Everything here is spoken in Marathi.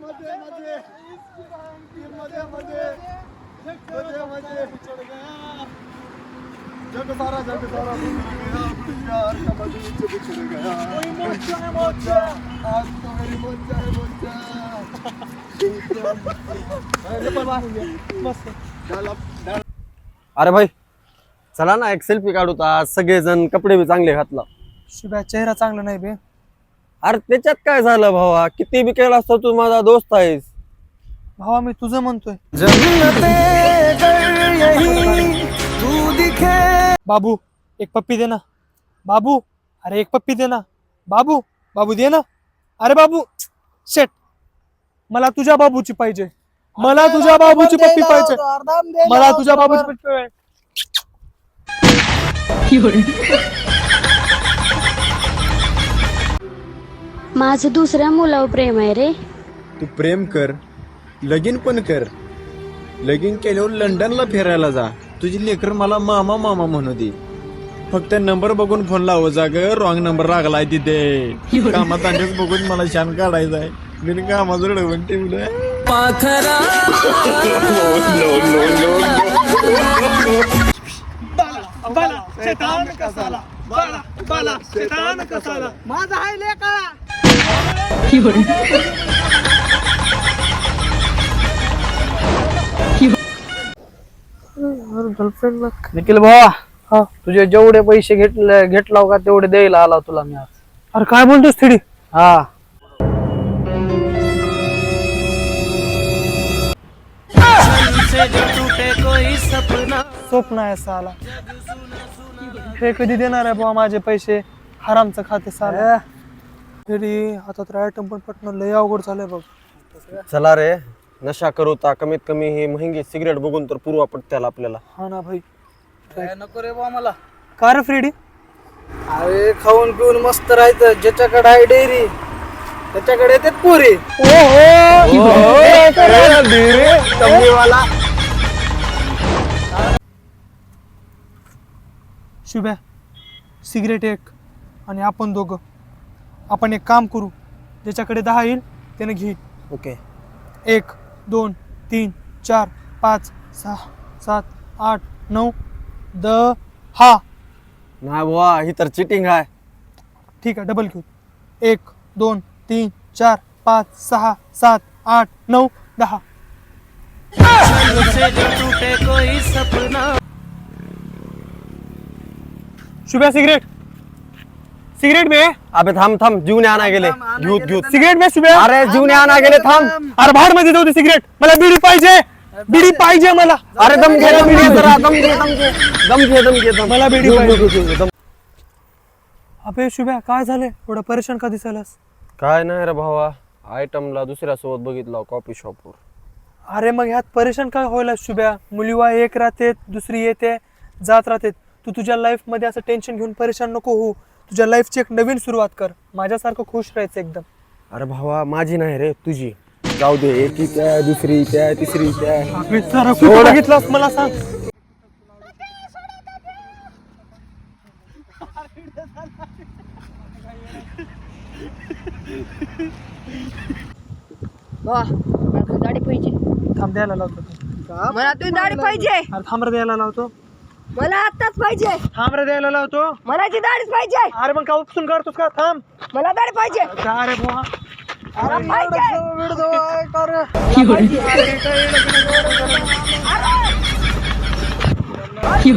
जग सारा प्यार का मदीच बिछड़ गया मोचा आज तो मेरी मोचा है मोचा अरे भाई चला ना एक सेल्फी काढू आज सगळेजण कपडे बी चांगले घातला शिवाय चेहरा चांगला नाही बे. अरे त्याच्यात काय झालं भावा किती बी केला असतो तू माझा दोस्त आहेस भावा मी तुझं म्हणतोय. बाबू एक पप्पी दे ना बाबू. अरे एक पप्पी दे ना बाबू. बाबू दे ना. अरे बाबू शेट मला तुझ्या बाबूची पाहिजे. मला तुझ्या बाबूची पप्पी पाहिजे. मला तुझ्या बाबूची पप्पी पाहिजे. माझं दुसऱ्या मुलावर प्रेम आहे रे. तू प्रेम कर लगीन पण कर. लगीन केल्यावर लंडनला फिरायला जा. तुझी लेकर मला मामा मामा म्हणू दे. फक्त नंबर बघून फोन लावू जा ग. रॉंग नंबर लागलाय तिथे. कामात आणच बघून मला शान काढायचा आहे. मी कामाचं रडवून ठेवलं. माझा आहे लेका. गर्लफ्रेंडला निखिल भावा हा तुझे जेवढे पैसे घेतला का तेवढे द्यायला आला तुला मी आज. अरे काय बोलतोस थिडी. हा स्वप्न आहे साला. हे कधी देणार आहे बाबा माझे पैसे. हरामचं खाते साला. तरी आता तर आयटम पण पटणं लय अवघड झालंय बघ. चला रे नशा करू ता कमीत कमी ही महंगी सिगरेट बघून तर पूर्वा पडत्याल आपल्याला. हा ना भाई. नको रे बा मला. का रे फ्रेडी. अरे खाऊन पिऊन मस्त राहायचं. ज्याच्याकडे आहे डेअरी त्याच्याकडे येते पुरी. शुभ्या सिगरेट एक आणि आपण दोघं. आपण एक काम करू. ज्याच्याकडे 10 येईल त्याने घे. ओके 1 2 3 4 5 6 7 8 9 10. नाही बुवा ही तर चिटिंग आहे. ठीक आहे डबल घेऊ. 1 2 3 4 5 6 7 8 9 10. शुभ्या सिगरेट. सिगरेट बे. अबे थांब जीवने आणा गेले. घेऊ सिगरेट बे शुभ्या. अरे जीवने आणा गेले थांब. अरे भाड मध्ये जाऊ दे सिगरेट. मला बिडी पाहिजे. बिडी पाहिजे मला. अरे दम घे जरा दम घे. मला बिडी पाहिजे. दम. अबे शुभ्या काय झाले एवढं परेशान का दिसायलास. काय नाही रे भावा आयटमला दुसऱ्या सोबत बघितला कॉफी शॉपवर. अरे मग ह्यात परेशान काय व्हायला शुभ्या. मुलीवा एक राहते दुसरी येते जात राहते. तू तुझ्या लाईफ मध्ये असं टेन्शन घेऊन परेशान नको हो. तुझ्या लाईफची एक नवीन सुरुवात कर. माझ्यासारखं खुश राहायचं एकदम. अरे भावा माझी नाही रे तुझी. जाऊ दे एकी त्या दुसरी त्या तिसरी त्या. बघितलास मला सांग. दाढी पाहिजे. थांब द्यायला लावतो. मला तुझी दाढी पाहिजे. अरे थांब रे द्यायला लावतो. मला आत्ताच पाहिजे. थांब रे द्यायला लावतो. मला ती दाढीच पाहिजे. अरे मग का उपसून काढतोस का. थांब. मला दाढी पाहिजे. का रे बुवा. मला पाहिजे. अरे